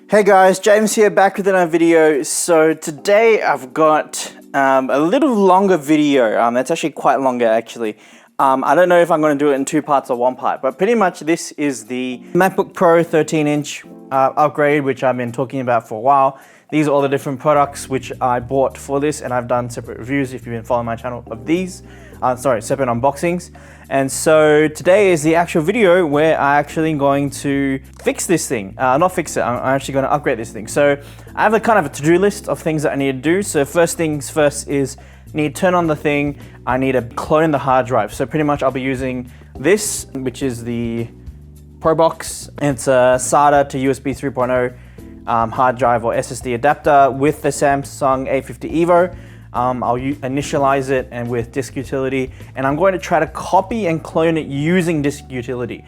Hey guys, James here, back with another video. So today I've got a little longer video. It's actually quite longer actually. I don't know if I'm going to do it in two parts or one part, but pretty much this is the MacBook Pro 13-inch upgrade, which I've been talking about for a while. These are all the different products which I bought for this, and I've done separate reviews if you've been following my channel of these. Separate unboxings. And so today is the actual video where I'm actually going to fix this thing. Not fix it, I'm actually going to upgrade this thing. So I have a kind of a to-do list of things that I need to do. So first things first is I need to turn on the thing. I need to clone the hard drive. So pretty much I'll be using this, which is the Pro Box. It's a SATA to USB 3.0 hard drive or SSD adapter with the Samsung 850 EVO. I'll initialize it and with disk utility, and I'm going to try to copy and clone it using disk utility.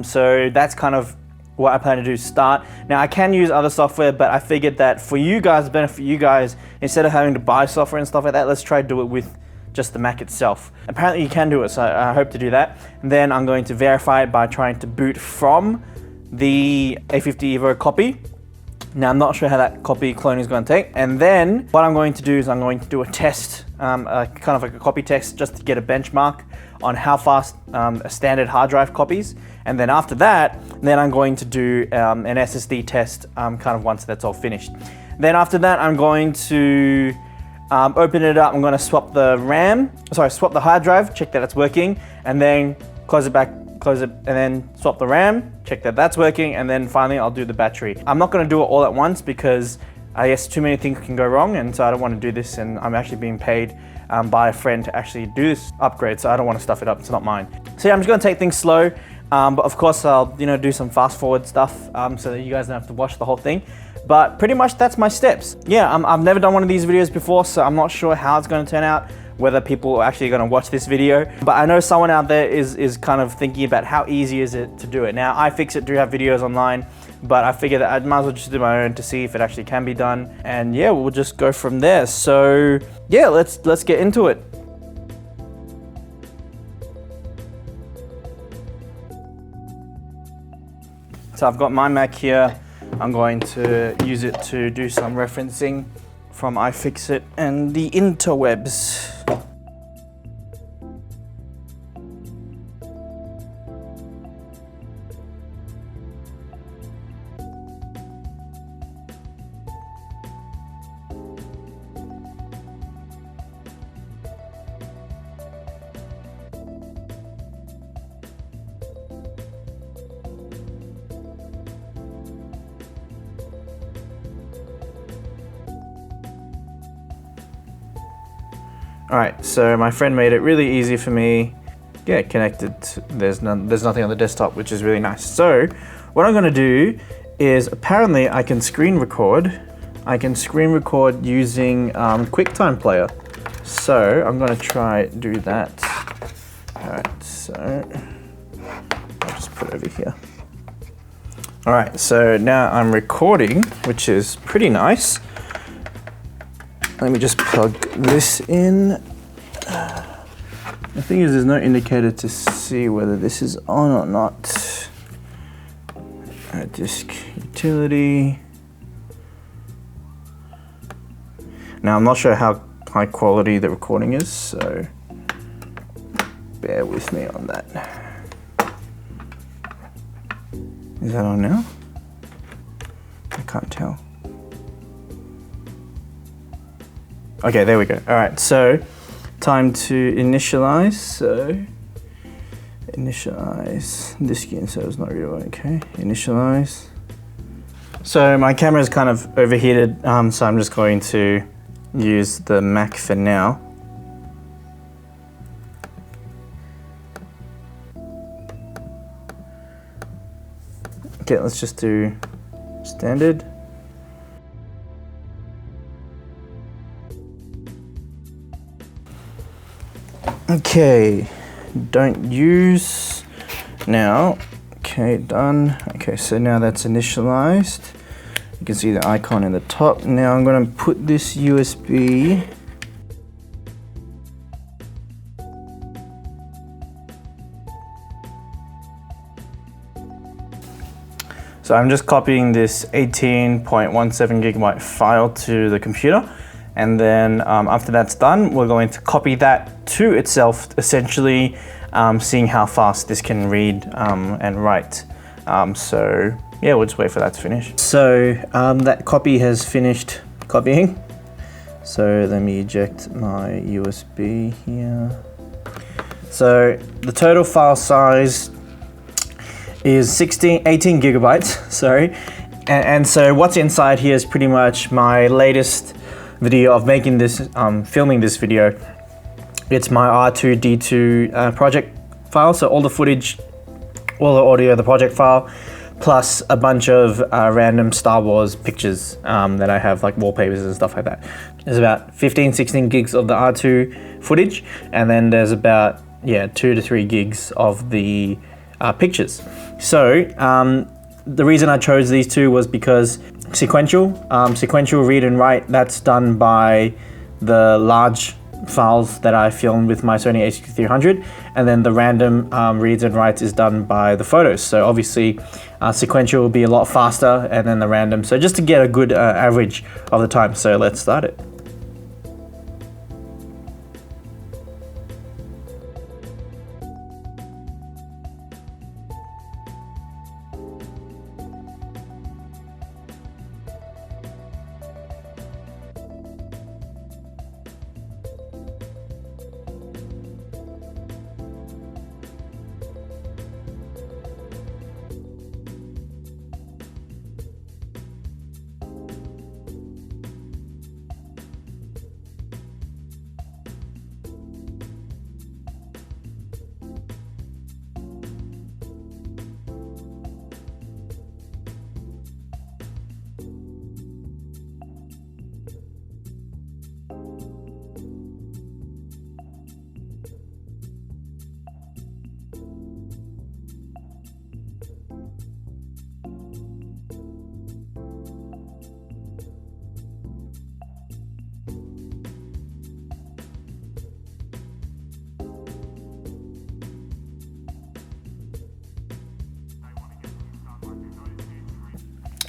So that's kind of what I plan to do to start. Now I can use other software, but I figured that for you guys, benefit you guys, instead of having to buy software and stuff like that, let's try to do it with just the Mac itself. Apparently you can do it, so I hope to do that. And then I'm going to verify it by trying to boot from the 850 EVO copy. Now I'm not sure how that copy clone is going to take. And then what I'm going to do is I'm going to do a test, kind of like a copy test, just to get a benchmark on how fast a standard hard drive copies. And then after that, then I'm going to do an SSD test kind of once that's all finished. Then after that, I'm going to open it up. I'm going to swap the swap the hard drive, check that it's working, and then close it back, close it, and then swap the RAM, check that that's working, and then finally I'll do the battery. I'm not going to do it all at once because I guess too many things can go wrong, and so I don't want to do this, and I'm actually being paid by a friend to actually do this upgrade, so I don't want to stuff it up. It's not mine. So yeah, I'm just going to take things slow, but of course I'll do some fast forward stuff so that you guys don't have to watch the whole thing. But pretty much that's my steps. Yeah, I've never done one of these videos before, so I'm not sure how it's going to turn out, whether people are actually going to watch this video. But I know someone out there is kind of thinking about how easy is it to do it. Now, iFixit do have videos online, but I figured that I might as well just do my own to see if it actually can be done. And yeah, we'll just go from there. So yeah, let's get into it. So I've got my Mac here. I'm going to use it to do some referencing from iFixit and the interwebs. Alright, so my friend made it really easy for me. Get connected. There's nothing on the desktop, which is really nice. So what I'm going to do is, apparently I can screen record. I can screen record using QuickTime Player. So I'm going to try do that. Alright, so I'll just put it over here. Alright, so now I'm recording, which is pretty nice. Let me just plug this in. The thing is, there's no indicator to see whether this is on or not. Disk utility. Now, I'm not sure how high quality the recording is, so bear with me on that. Is that on now? I can't tell. Okay, there we go. All right, so time to initialize. So initialize disk insert is not real. Okay, initialize. So my camera is kind of overheated, so I'm just going to use the Mac for now. Okay, let's just do standard. Okay, don't use now. Okay, done. Okay, so now that's initialized. You can see the icon in the top. Now I'm going to put this USB So I'm just copying this 18.17 gigabyte file to the computer. And then after that's done, we're going to copy that to itself, essentially seeing how fast this can read and write. So yeah, we'll just wait for that to finish. So that copy has finished copying. So let me eject my USB here. So the total file size is 18 gigabytes, sorry. And so what's inside here is pretty much my latest video of making this, filming this video. It's my R2D2 project file, so all the footage, all the audio, the project file, plus a bunch of random Star Wars pictures that I have, like wallpapers and stuff like that. There's about 15-16 gigs of the R2 footage, and then there's about 2 to 3 gigs of the pictures. So the reason I chose these two was because sequential read and write, that's done by the large files that I filmed with my Sony a6300, and then the random reads and writes is done by the photos. So obviously sequential will be a lot faster, and then the random, so just to get a good average of the time. So let's start it.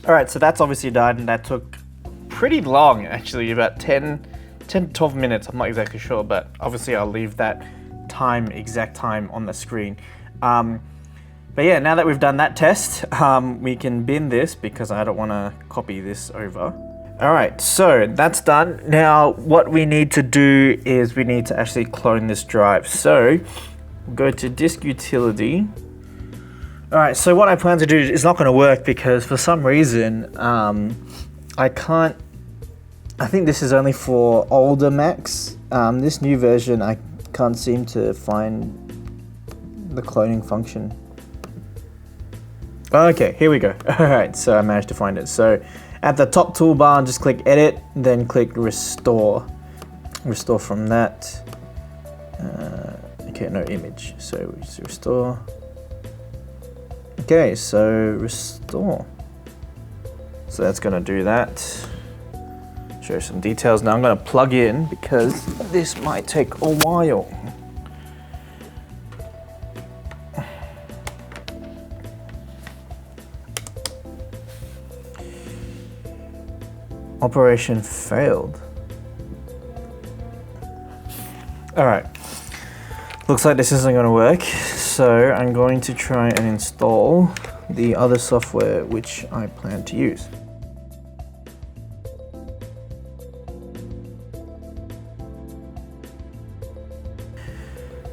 All right, so that's obviously done. That took pretty long, actually, about 10 to 12 minutes. I'm not exactly sure, but obviously I'll leave that exact time on the screen. But yeah, now that we've done that test, we can bin this because I don't want to copy this over. All right, so that's done. Now, what we need to do is we need to actually clone this drive. So we'll go to disk utility. All right, so what I plan to do is not going to work because for some reason I can't. I think this is only for older Macs. This new version, I can't seem to find the cloning function. Okay, here we go. All right, so I managed to find it. So at the top toolbar, just click Edit, then click Restore. Restore from that. Okay, no image. So just restore. Okay, so restore. So that's gonna do that. Show some details. Now I'm gonna plug in because this might take a while. Operation failed. All right. Looks like this isn't going to work, so I'm going to try and install the other software which I plan to use.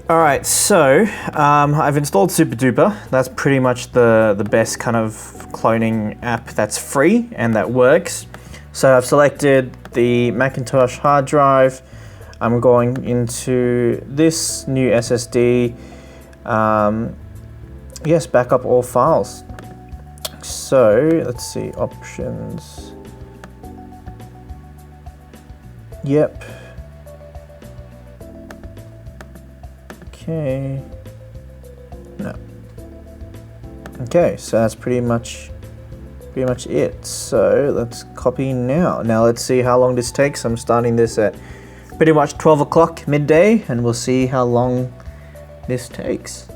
All right, so I've installed SuperDuper. That's pretty much the best kind of cloning app that's free and that works. So I've selected the Macintosh hard drive. I'm going into this new SSD. Yes, backup all files. So let's see, options. Yep. Okay. No. Okay, so that's pretty much it. So let's copy now. Now let's see how long this takes. I'm starting this at pretty much 12 o'clock midday, and we'll see how long this takes.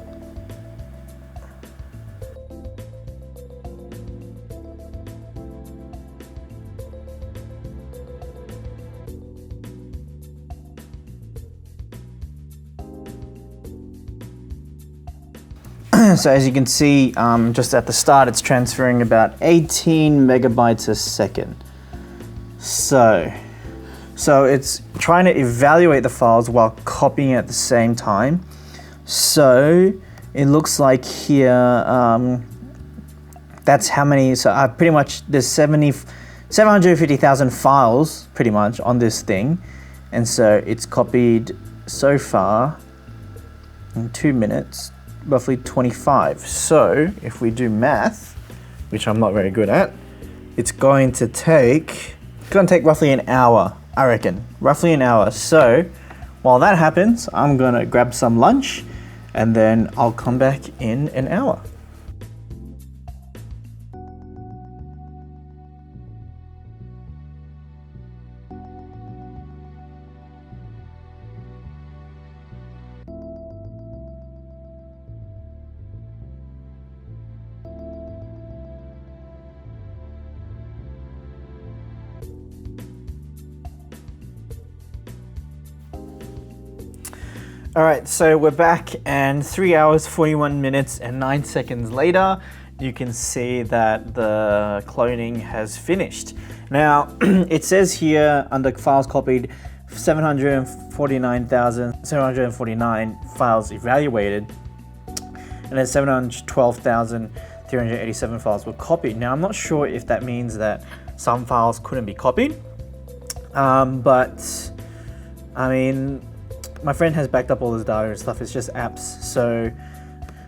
So as you can see, just at the start, it's transferring about 18 megabytes a second. So it's trying to evaluate the files while copying at the same time. So it looks like here, that's how many, so pretty much there's 750,000 files pretty much on this thing. And so it's copied so far in 2 minutes, roughly 25. So if we do math, which I'm not very good at, it's going to take roughly an hour, I reckon, roughly an hour. So while that happens, I'm gonna grab some lunch and then I'll come back in an hour. All right, so we're back, and 3 hours, 41 minutes, and 9 seconds later, you can see that the cloning has finished. Now, it says here under files copied, 749,749 files evaluated, and then 712,387 files were copied. Now, I'm not sure if that means that some files couldn't be copied, but I mean, my friend has backed up all his data and stuff. It's just apps. So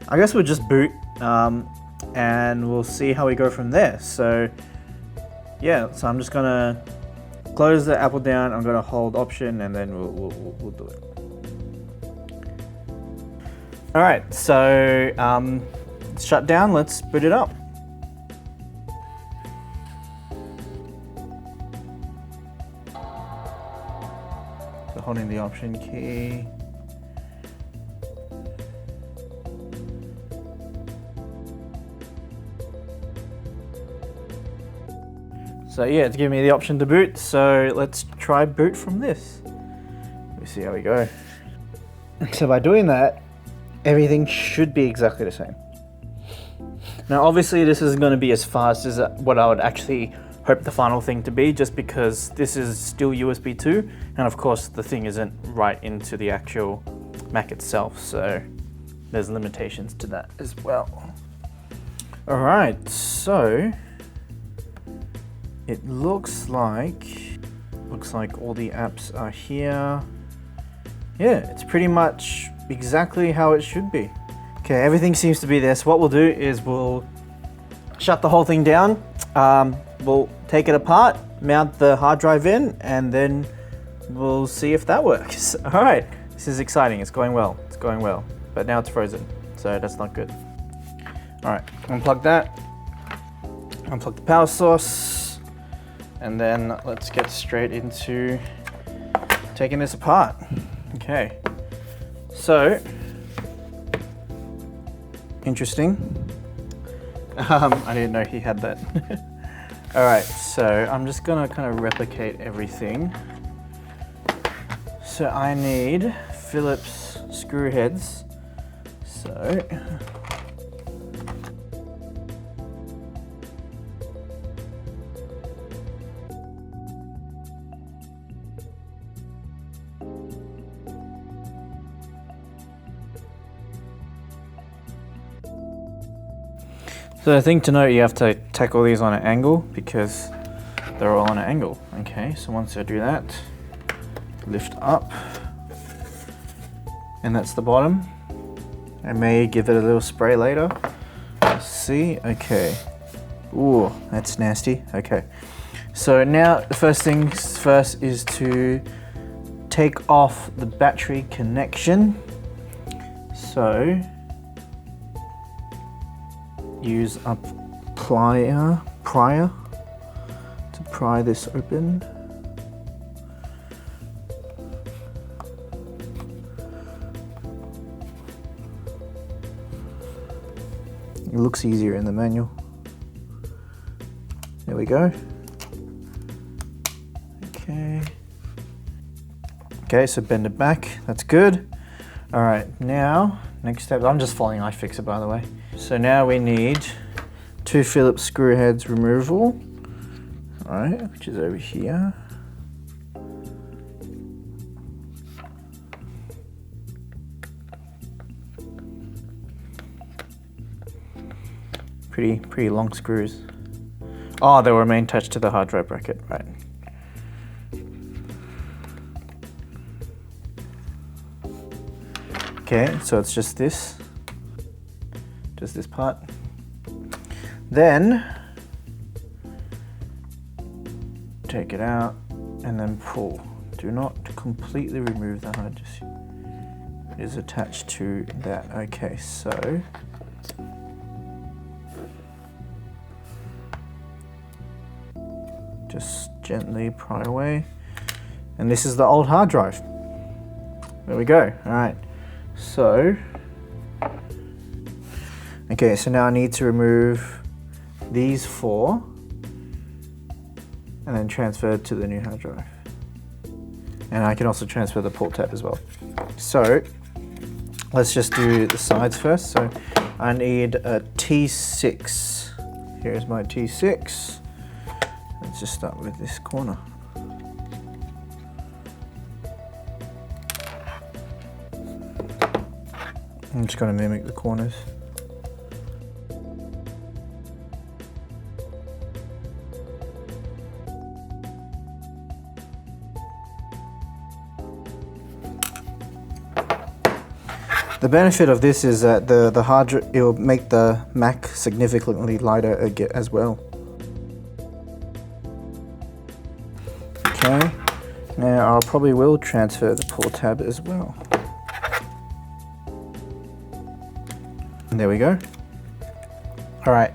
I guess we'll just boot and we'll see how we go from there. So yeah, so I'm just gonna close the Apple down. I'm gonna hold Option and then we'll do it. All right, so it's shut down. Let's boot it up. Holding the Option key. So yeah, it's giving me the option to boot. So let's try boot from this. Let me see how we go. So by doing that, everything should be exactly the same. Now obviously this isn't going to be as fast as what I would actually hope the final thing to be, just because this is still USB 2, and of course the thing isn't right into the actual Mac itself, so there's limitations to that as well. All right, so it looks like all the apps are here. Yeah, it's pretty much exactly how it should be. Okay, everything seems to be there. So what we'll do is we'll shut the whole thing down. We'll take it apart, mount the hard drive in, and then we'll see if that works. All right, this is exciting. It's going well. It's going well. But now it's frozen, so that's not good. All right, unplug that. Unplug the power source, and then let's get straight into taking this apart. Okay, so interesting. I didn't know he had that. All right, so I'm just gonna kind of replicate everything. So I need Phillips screw heads. So the thing to note, you have to tackle these on an angle because they're all on an angle. Okay, so once I do that, lift up, and that's the bottom. I may give it a little spray later. Let's see, okay. Ooh, that's nasty, okay. So now the first things first is to take off the battery connection. So use a prior to pry this open. It looks easier in the manual. There we go. Okay, so bend it back. That's good. All right, now next step. I'm just following iFixit, by the way. So now we need 2 Phillips screw heads removal, all right, which is over here. Pretty long screws. Oh, they will remain attached to the hard drive bracket, right. Okay, so it's just this part. Then take it out and then pull. Do not completely remove the hard disk. It is attached to that. Okay, so just gently pry away. And this is the old hard drive. There we go. All right. So, okay, so now I need to remove these 4 and then transfer it to the new hard drive. And I can also transfer the port tab as well. So, let's just do the sides first. So, I need a T6. Here's my T6. Let's just start with this corner. I'm just going to mimic the corners. The benefit of this is that the hard drive, it will make the Mac significantly lighter as well. Okay, now I probably will transfer the port tab as well. And there we go. All right,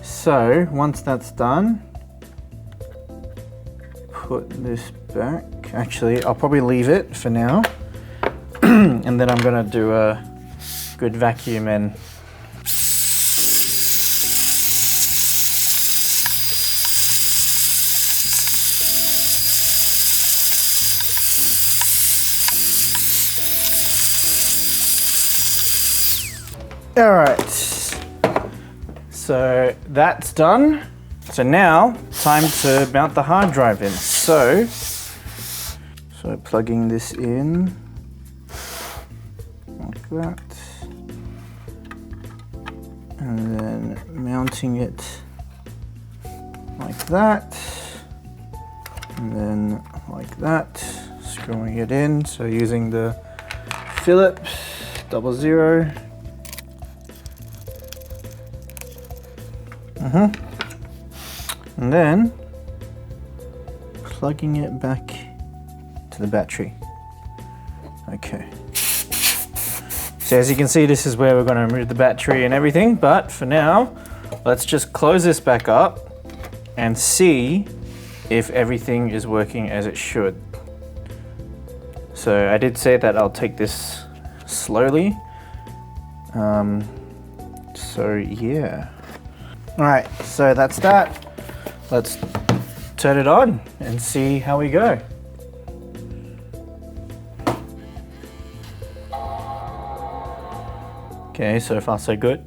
so once that's done, put this back. Actually, I'll probably leave it for now. And then I'm gonna do a good vacuum and all right, so that's done. So now time to mount the hard drive in. So plugging this in like that, and then mounting it like that, and then like that, screwing it in. So using the Phillips 00. And then plugging it back to the battery. Okay. So as you can see, this is where we're going to remove the battery and everything, but for now, let's just close this back up and see if everything is working as it should. So I did say that I'll take this slowly. So yeah. All right, so that's that. Let's turn it on and see how we go. Okay, so far so good.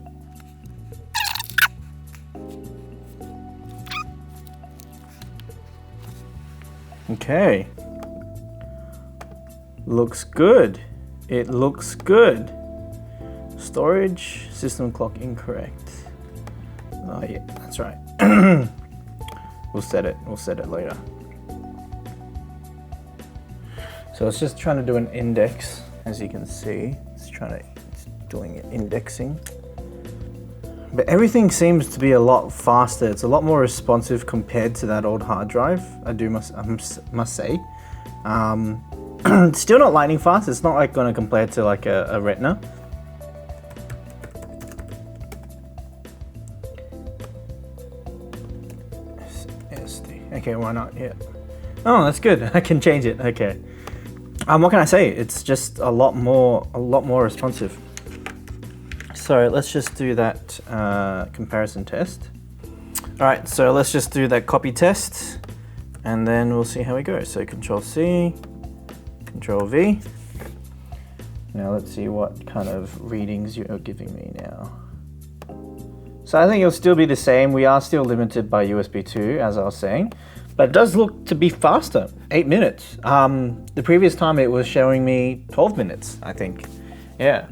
Okay. Looks good. It looks good. Storage, system clock incorrect. Oh yeah, that's right. We'll set it later. So it's just trying to do an index, as you can see. It's doing it indexing. But everything seems to be a lot faster. It's a lot more responsive compared to that old hard drive. I must say. It's still not lightning fast. It's not like gonna compare to like a Retina. Okay, why not? Yeah. Oh, that's good. I can change it. Okay. What can I say? It's just a lot more responsive. So let's just do that comparison test. All right, so let's just do that copy test, and then we'll see how we go. So Control C, Control V, Now let's see what kind of readings you're giving me now. So I think it'll still be the same. We are still limited by USB 2, as I was saying, but it does look to be faster, 8 minutes. The previous time it was showing me 12 minutes, I think. Yeah.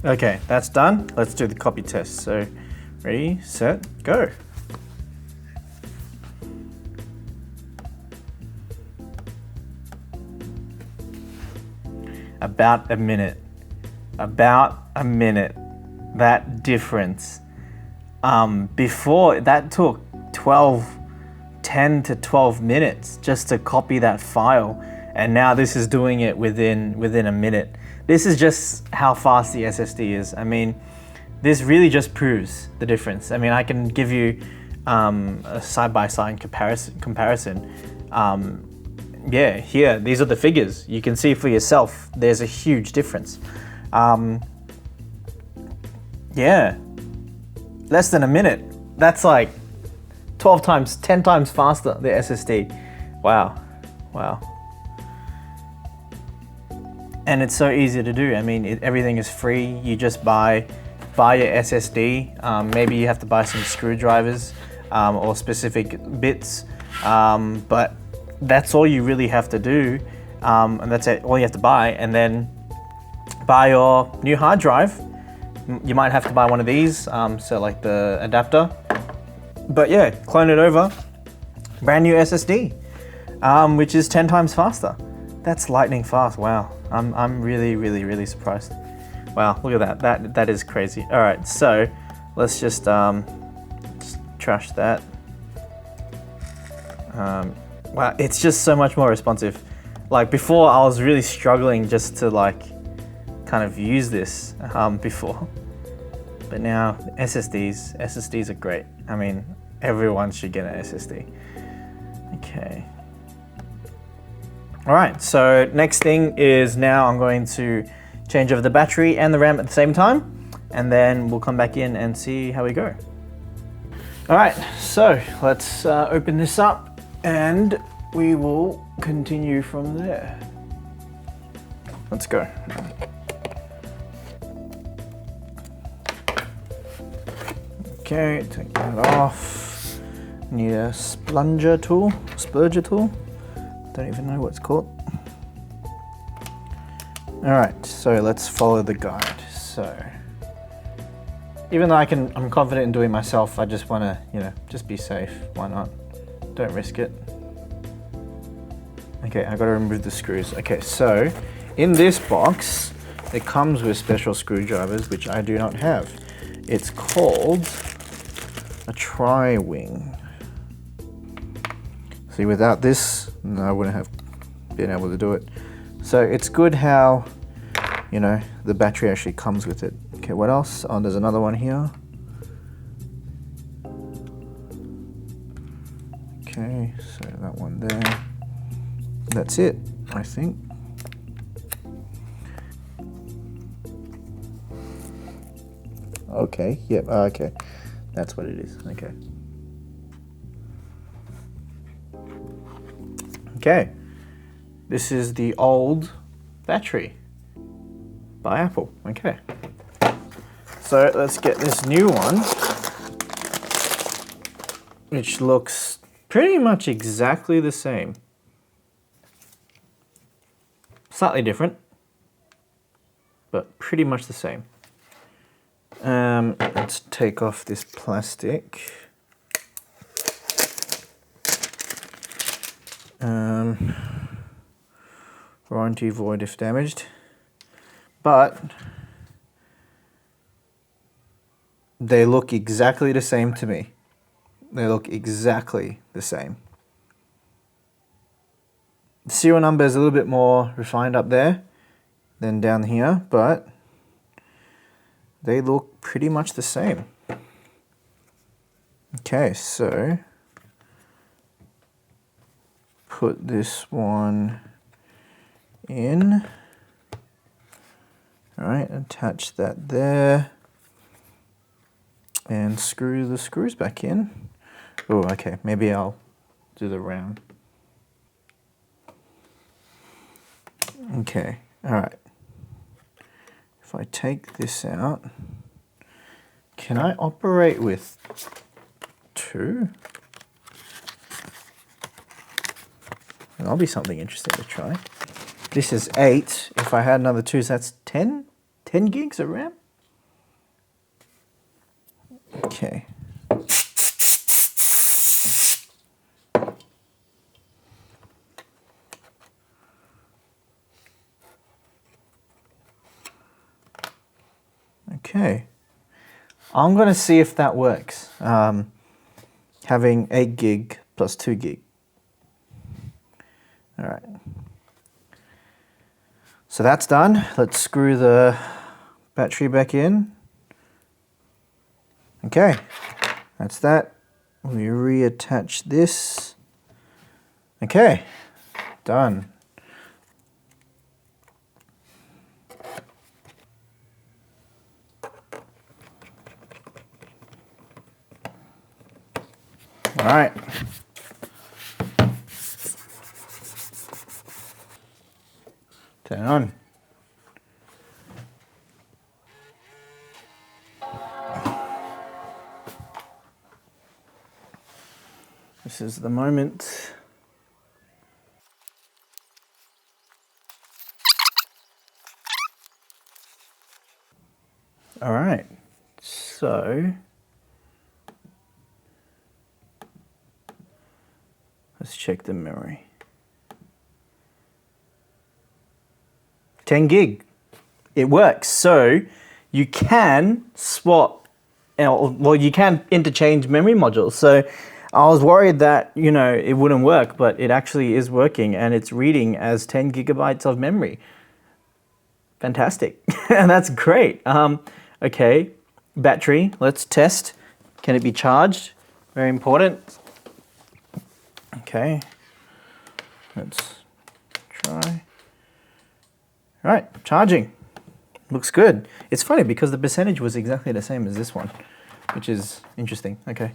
Okay, that's done. Let's do the copy test. So, ready, set, go. About a minute. About a minute. That difference. Before, that took 10 to 12 minutes just to copy that file. And now this is doing it within a minute. This is just how fast the SSD is. I mean, this really just proves the difference. I mean, I can give you a side-by-side comparison. Yeah, here, these are the figures. You can see for yourself, there's a huge difference. Yeah, less than a minute. That's like 12 times, 10 times faster, the SSD. Wow, wow. And it's so easy to do. I mean, everything is free. You just buy your SSD. Maybe you have to buy some screwdrivers or specific bits, but that's all you really have to do, and that's it, all you have to buy, and then buy your new hard drive. You might have to buy one of these, so like the adapter, but yeah, clone it over, brand new SSD, which is 10 times faster. That's lightning fast. Wow, I'm really surprised. Wow, look at that. That is crazy. All right, so let's just trash that. Wow, it's just so much more responsive. Like before, I was really struggling just to like kind of use this before. But now SSDs are great. I mean, everyone should get an SSD. Okay. All right, so next thing is now I'm going to change over the battery and the RAM at the same time, and then we'll come back in and see how we go. All right, so let's open this up and we will continue from there. Let's go. Okay, take that off. Need a spurger tool. Don't even know what it's called. All right, so let's follow the guide. So, even though I'm confident in doing myself, I just want to, just be safe. Why not? Don't risk it. Okay, I got to remove the screws. Okay, so in this box, it comes with special screwdrivers, which I do not have. It's called a tri-wing. See, without this, no, I wouldn't have been able to do it. So it's good how, the battery actually comes with it. Okay, what else? Oh, there's another one here. Okay, so that one there. That's it, I think. Okay, yep, okay. That's what it is, okay. Okay, this is the old battery by Apple, okay. So let's get this new one, which looks pretty much exactly the same. Slightly different, but pretty much the same. Let's take off this plastic. Warranty void if damaged. But they look exactly the same to me. They look exactly the same. The serial number is a little bit more refined up there than down here, but they look pretty much the same. Okay, so put this one in. All right, attach that there and screw the screws back in. Oh, okay, maybe I'll do the round. Okay, all right. If I take this out, can I operate with 2? That'll be something interesting to try. This is 8. If I had another 2, so that's 10? 10 gigs of RAM? Okay. Okay. I'm going to see if that works. Having 8 gig plus 2 gig. All right. So that's done. Let's screw the battery back in. Okay, that's that. We reattach this. Okay, done. All right. Turn on. This is the moment. All right, so let's check the memory. 10 gig. It works. So you can swap, well, you can interchange memory modules. So I was worried that, you know, it wouldn't work, but it actually is working and it's reading as 10 gigabytes of memory. Fantastic. And that's great. Okay, battery, let's test. Can it be charged? Very important. Okay, let's try. All right, charging. Looks good. It's funny because the percentage was exactly the same as this one, which is interesting. Okay.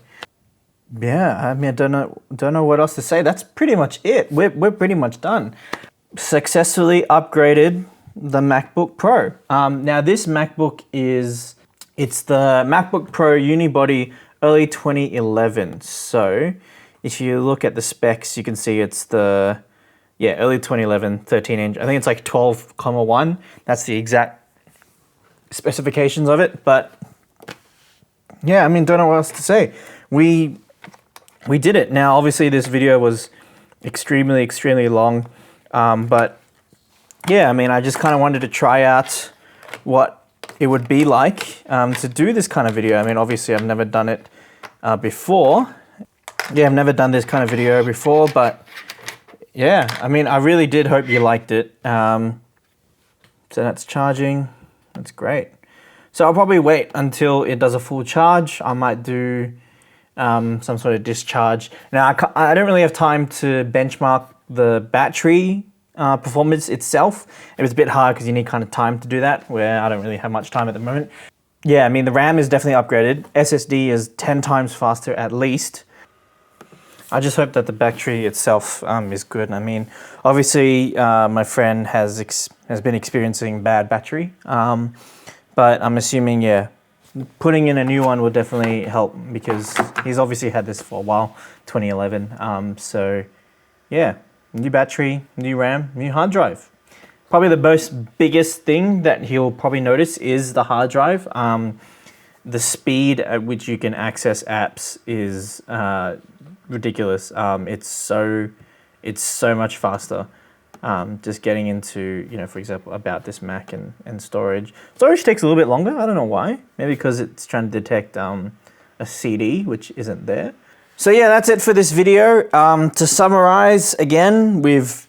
Yeah, I mean, I don't know what else to say. That's pretty much it. We're pretty much done. Successfully upgraded the MacBook Pro. Now this MacBook it's the MacBook Pro Unibody early 2011. So if you look at the specs, you can see it's the, yeah, early 2011, 13 inch. I think it's like 12,1. That's the exact specifications of it. But yeah, I mean, don't know what else to say. We did it. Now, obviously this video was extremely long. But yeah, I mean, I just kind of wanted to try out what it would be like to do this kind of video. I mean, obviously I've never done it before. Yeah, I've never done this kind of video before, but yeah, I mean, I really did hope you liked it. So that's charging. That's great. So I'll probably wait until it does a full charge. I might do some sort of discharge. Now, I don't really have time to benchmark the battery performance itself. It was a bit hard because you need kind of time to do that, where I don't really have much time at the moment. Yeah, I mean, the RAM is definitely upgraded. SSD is 10 times faster at least. I just hope that the battery itself is good. I mean, obviously, my friend has been experiencing bad battery, but I'm assuming, yeah, putting in a new one will definitely help because he's obviously had this for a while, 2011. So, yeah, new battery, new RAM, new hard drive. Probably the most biggest thing that he'll probably notice is the hard drive. The speed at which you can access apps is ridiculous. It's so much faster. Just getting into, you know, for example, about this Mac and storage. Storage takes a little bit longer. I don't know why. Maybe because it's trying to detect a CD, which isn't there. So yeah, that's it for this video. To summarize, again, we've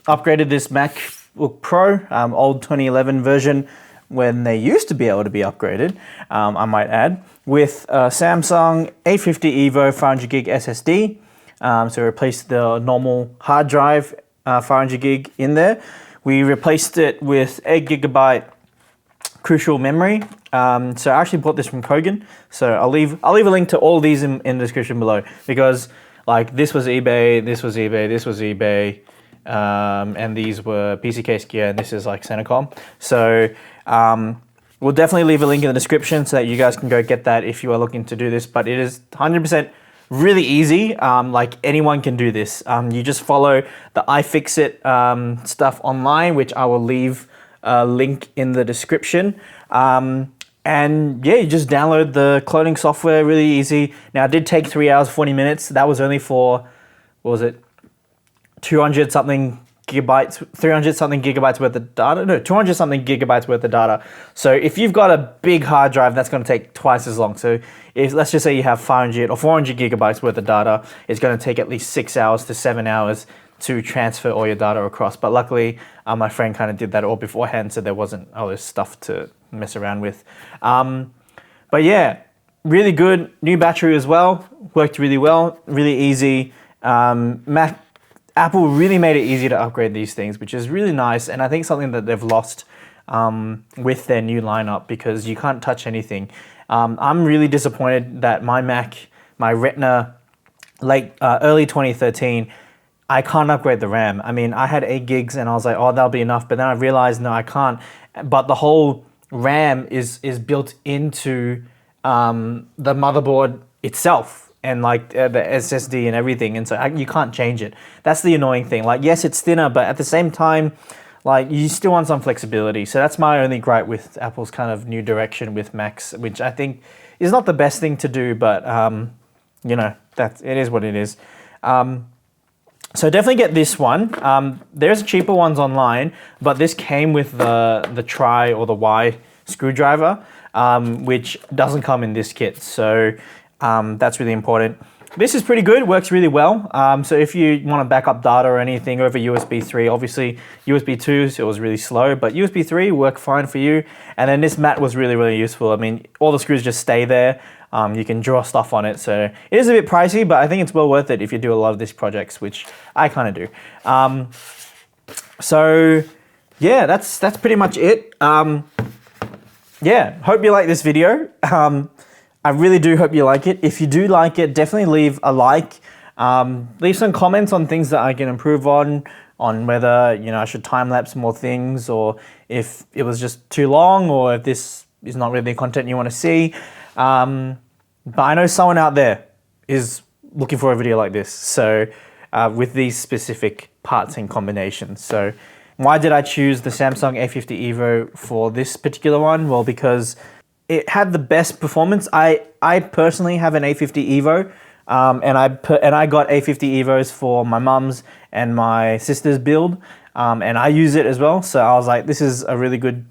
upgraded this MacBook Pro, old 2011 version, when they used to be able to be upgraded, I might add, with Samsung 850 EVO 500 gig SSD. So we replaced the normal hard drive 500 gig in there. We replaced it with 8 gigabyte crucial memory. So I actually bought this from Kogan. So I'll leave a link to all these in the description below, because like this was eBay, this was eBay, this was eBay. and these were PC case gear, and this is like Centercom. So we'll definitely leave a link in the description so that you guys can go get that if you are looking to do this. But it is 100% really easy. Like anyone can do this. You just follow the iFixit stuff online, which I will leave a link in the description. And yeah, you just download the cloning software, really easy. Now it did take 3 hours, 40 minutes. That was only for, what was it? 200 something gigabytes, 300 something gigabytes worth of data. No, 200 something gigabytes worth of data. So if you've got a big hard drive, that's going to take twice as long. So if, let's just say you have 500 or 400 gigabytes worth of data, it's going to take at least 6 hours to 7 hours to transfer all your data across. But luckily, my friend kind of did that all beforehand, so there wasn't all this stuff to mess around with. But yeah, really good. New battery as well. Worked really well, really easy. Apple really made it easy to upgrade these things, which is really nice, and I think something that they've lost with their new lineup, because you can't touch anything. I'm really disappointed that my Mac, my Retina, early 2013, I can't upgrade the RAM. I mean, I had 8 gigs and I was like, oh, that'll be enough. But then I realized, no, I can't. But the whole RAM is built into the motherboard itself, and like the SSD and everything. And so you can't change it. That's the annoying thing. Like, yes, it's thinner, but at the same time, like, you still want some flexibility. So that's my only gripe with Apple's kind of new direction with Macs, which I think is not the best thing to do, but you know, it is what it is. So definitely get this one. There's cheaper ones online, but this came with the Tri or the Y screwdriver, which doesn't come in this kit. So that's really important. This is pretty good, works really well. So if you want to back up data or anything over USB 3, obviously USB 2, so it was really slow, but USB 3 worked fine for you. And then this mat was really, really useful. I mean, all the screws just stay there. You can draw stuff on it. So it is a bit pricey, but I think it's well worth it if you do a lot of these projects, which I kind of do. So yeah, that's pretty much it. Yeah, hope you like this video. I really do hope you like it. If you do like it, definitely leave a like. Leave some comments on things that I can improve on whether, you know, I should time-lapse more things, or if it was just too long, or if this is not really the content you want to see. But I know someone out there is looking for a video like this, so with these specific parts and combinations. So why did I choose the Samsung A50 EVO for this particular one? Well, because it had the best performance. I personally have an A50 EVO, and I got A50 EVOs for my mum's and my sister's build, and I use it as well. So I was like, this is a really good,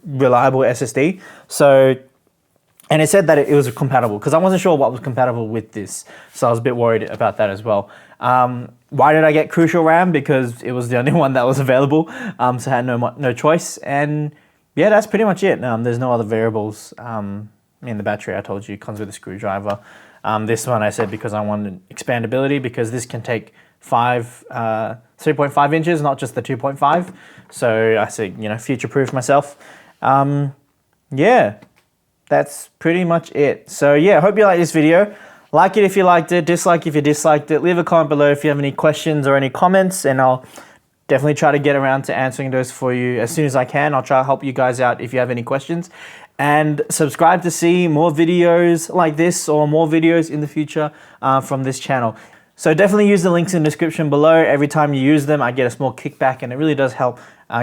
reliable SSD. So, and it said that it was compatible, because I wasn't sure what was compatible with this. So I was a bit worried about that as well. Why did I get Crucial RAM? Because it was the only one that was available, so I had no choice. And yeah, that's pretty much it. There's no other variables in the battery. I told you it comes with a screwdriver. This one I said because I wanted expandability, because this can take 3.5 inches, not just the 2.5. So I said, you know, future-proof myself. Yeah, that's pretty much it. So yeah, hope you like this video. Like it if you liked it, dislike if you disliked it. Leave a comment below if you have any questions or any comments, and I'll definitely try to get around to answering those for you as soon as I can. I'll try to help you guys out if you have any questions. And subscribe to see more videos like this, or more videos in the future from this channel. So definitely use the links in the description below. Every time you use them, I get a small kickback, and it really does help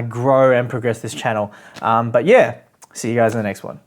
grow and progress this channel. But yeah, see you guys in the next one.